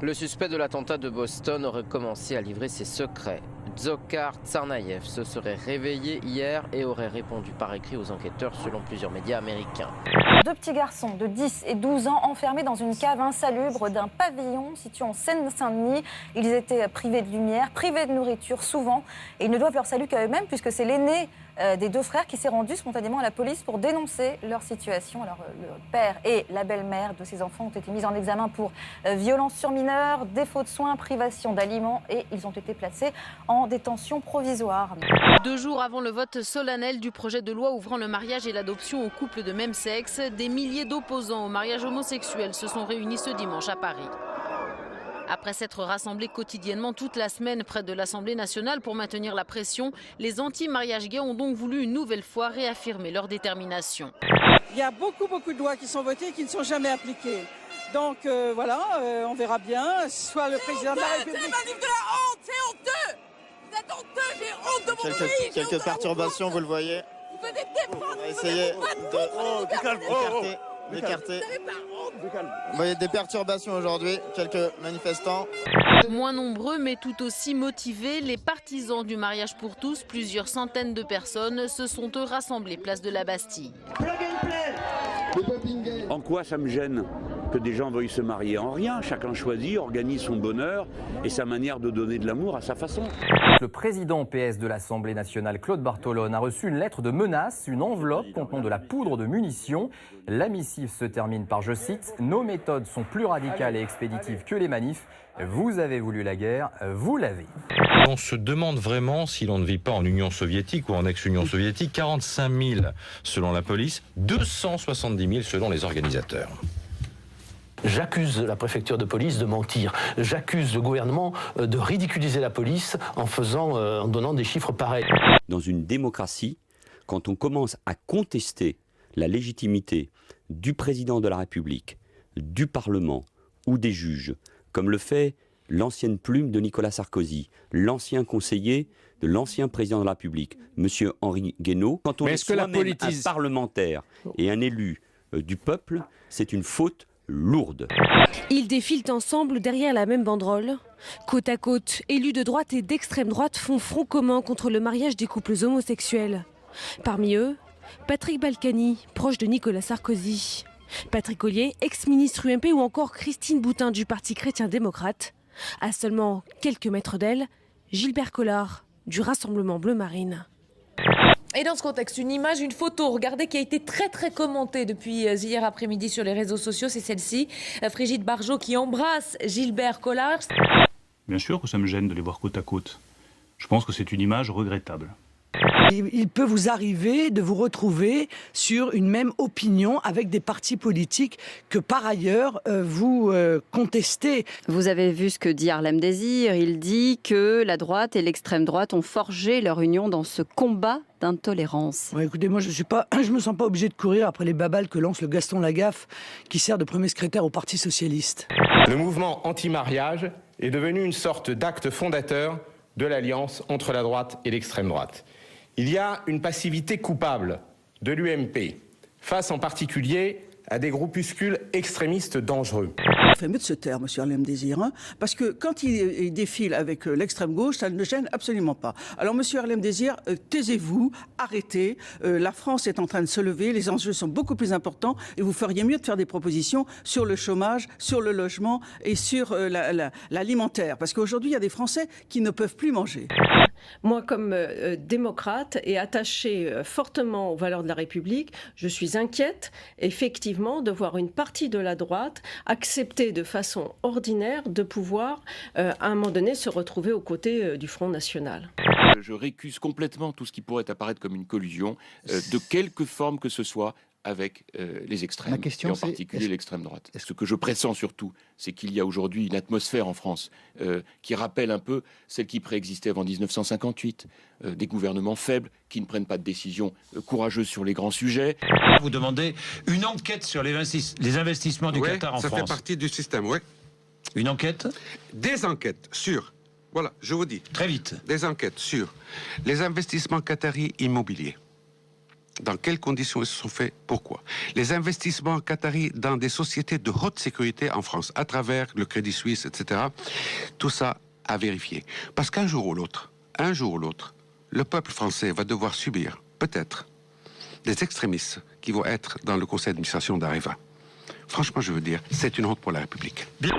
Le suspect de l'attentat de Boston aurait commencé à livrer ses secrets. Dzhokhar Tsarnaev se serait réveillé hier et aurait répondu par écrit aux enquêteurs selon plusieurs médias américains. Deux petits garçons de 10 et 12 ans enfermés dans une cave insalubre d'un pavillon situé en Seine-Saint-Denis. Ils étaient privés de lumière, privés de nourriture souvent et ils ne doivent leur salut qu'à eux-mêmes puisque c'est l'aîné des deux frères qui s'est rendu spontanément à la police pour dénoncer leur situation. Alors le père et la belle-mère de ces enfants ont été mis en examen pour violence sur mineurs, défaut de soins, privation d'aliments et ils ont été placés en détention provisoire. 2 jours avant le vote solennel du projet de loi ouvrant le mariage et l'adoption aux couples de même sexe, des milliers d'opposants au mariage homosexuel se sont réunis ce dimanche à Paris. Après s'être rassemblés quotidiennement toute la semaine près de l'Assemblée nationale pour maintenir la pression, les anti-mariage gays ont donc voulu une nouvelle fois réaffirmer leur détermination. Il y a beaucoup de lois qui sont votées et qui ne sont jamais appliquées. Donc on verra bien, soit le président de la République... C'est la manif de la honte, c'est honteux! Vous êtes honteux, j'ai honte de mon pays! Quelques perturbations, vous le voyez. Vous venez de défendre, on va essayer d'écarter. Vous voyez des perturbations aujourd'hui, quelques manifestants. Moins nombreux mais tout aussi motivés, les partisans du mariage pour tous, plusieurs centaines de personnes, se sont eux rassemblés place de la Bastille. En quoi ça me gêne que des gens veuillent se marier? En rien, chacun choisit, organise son bonheur et sa manière de donner de l'amour à sa façon. Le président PS de l'Assemblée nationale, Claude Bartolone, a reçu une lettre de menace, une enveloppe contenant de la poudre de munitions. La missive se termine par, je cite, « Nos méthodes sont plus radicales et expéditives que les manifs. Vous avez voulu la guerre, vous l'avez. » On se demande vraiment si l'on ne vit pas en Union soviétique ou en ex-Union soviétique. 45 000 selon la police, 270 000 selon les organisateurs. J'accuse la préfecture de police de mentir. J'accuse le gouvernement de ridiculiser la police en donnant des chiffres pareils. Dans une démocratie, quand on commence à contester la légitimité du président de la République, du Parlement ou des juges, comme le fait l'ancienne plume de Nicolas Sarkozy, l'ancien conseiller de l'ancien président de la République, M. Henri Guénaud, quand on est soi-même un parlementaire et un élu du peuple, c'est une faute lourde. Ils défilent ensemble derrière la même banderole. Côte à côte, élus de droite et d'extrême droite font front commun contre le mariage des couples homosexuels. Parmi eux, Patrick Balkany, proche de Nicolas Sarkozy. Patrick Ollier, ex-ministre UMP ou encore Christine Boutin du Parti chrétien-démocrate. À seulement quelques mètres d'elle, Gilbert Collard du Rassemblement Bleu Marine. Et dans ce contexte, une image, une photo, regardez, qui a été très commentée depuis hier après-midi sur les réseaux sociaux, c'est celle-ci. Brigitte Bardot qui embrasse Gilbert Collard. Bien sûr que ça me gêne de les voir côte à côte. Je pense que c'est une image regrettable. Il peut vous arriver de vous retrouver sur une même opinion avec des partis politiques que par ailleurs vous contestez. Vous avez vu ce que dit Harlem Désir. Il dit que la droite et l'extrême droite ont forgé leur union dans ce combat d'intolérance. Ouais, écoutez, moi je me sens pas obligé de courir après les babales que lance le Gaston Lagaffe qui sert de premier secrétaire au Parti socialiste. Le mouvement anti-mariage est devenu une sorte d'acte fondateur de l'alliance entre la droite et l'extrême droite. Il y a une passivité coupable de l'UMP, face en particulier à des groupuscules extrémistes dangereux. Il fait mieux de se taire, M. Harlem Désir, parce que quand il défile avec l'extrême gauche, ça ne le gêne absolument pas. Alors, M. Harlem Désir, taisez-vous, arrêtez. La France est en train de se lever, les enjeux sont beaucoup plus importants et vous feriez mieux de faire des propositions sur le chômage, sur le logement et sur l'alimentaire. Parce qu'aujourd'hui, il y a des Français qui ne peuvent plus manger. Moi, comme démocrate et attachée fortement aux valeurs de la République, je suis inquiète, effectivement, de voir une partie de la droite accepter de façon ordinaire de pouvoir, à un moment donné, se retrouver aux côtés du Front National. Je récuse complètement tout ce qui pourrait apparaître comme une collusion, de quelque forme que ce soit, avec les extrêmes, et en particulier l'extrême droite. Ce que je pressens surtout, c'est qu'il y a aujourd'hui une atmosphère en France qui rappelle un peu celle qui préexistait avant 1958, des gouvernements faibles qui ne prennent pas de décisions courageuses sur les grands sujets. Vous demandez une enquête sur les investissements du Qatar en France. Ça fait partie du système, oui. Une enquête? Des enquêtes sur, voilà, je vous dis. Très vite. Des enquêtes sur les investissements qataris immobiliers. dans quelles conditions ils se sont faits, pourquoi. Les investissements qataris dans des sociétés de haute sécurité en France, à travers le Crédit Suisse, etc., tout ça à vérifier. Parce qu'un jour ou l'autre, le peuple français va devoir subir, peut-être, des extrémistes qui vont être dans le conseil d'administration d'Areva. Franchement, je veux dire, c'est une honte pour la République. Bien.